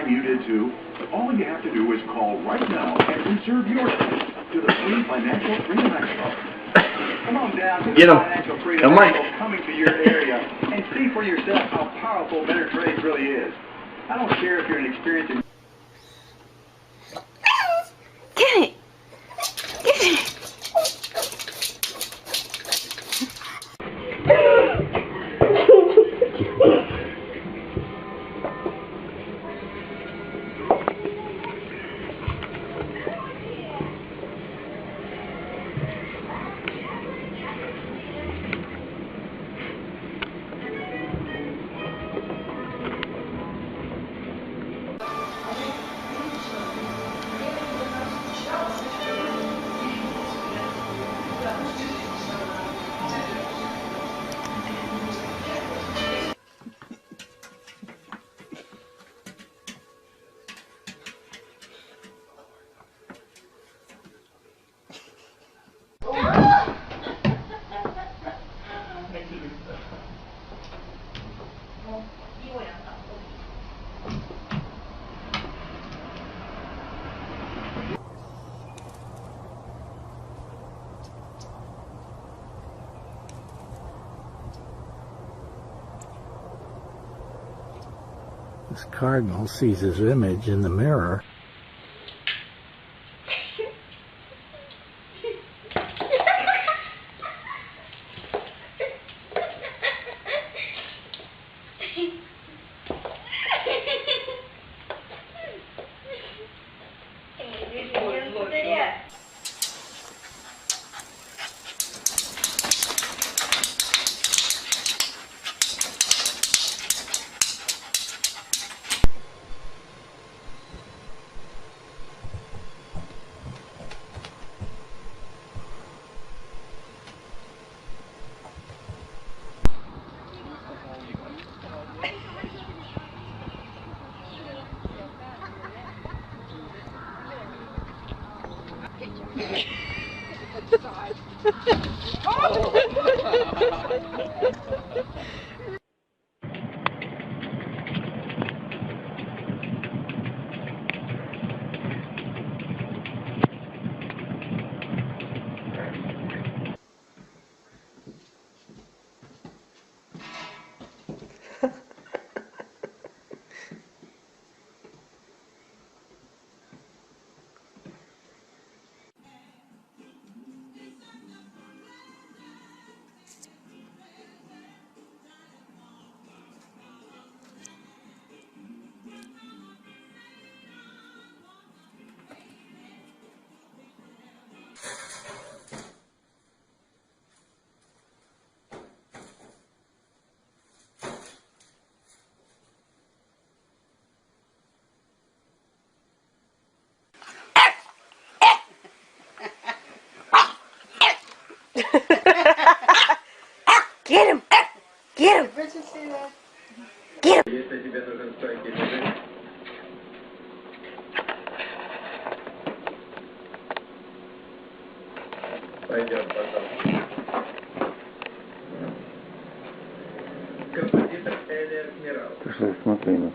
maybe you did too. But all you have to do is call right now and reserve your ticket to the free Financial Freedom Expo. Come on down to the Financial Freedom Expo coming to your area and see for yourself how powerful Better Trades really is. I don't care if you're an experienced... Get it! Get it! This cardinal sees his image in the mirror. Get him! Get him! Get him! Пойдем, пожалуйста. Композитор Элиас Мирал. Пошли, смотри.